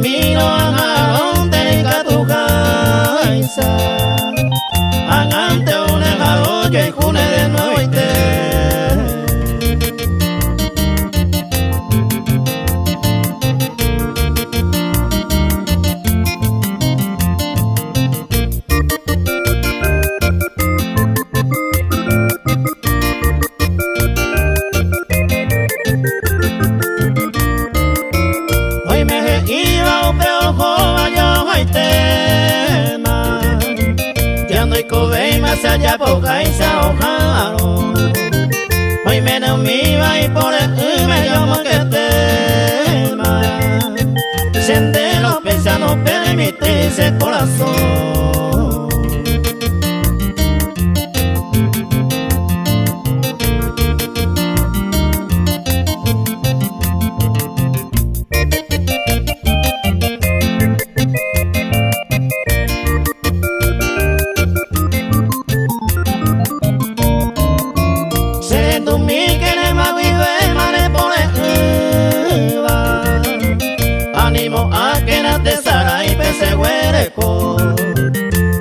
miro angaron tenika tu kaisa angante une haro que june de noite. Se halla poca y se ahogaron. Hoy me no me va y por el me llamo que tema. Siente los peces no permite ese corazón.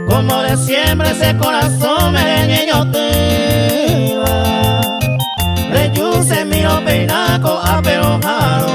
Como de siempre ese corazón merengueño te va. Reyuse miro peinaco a pero jaro.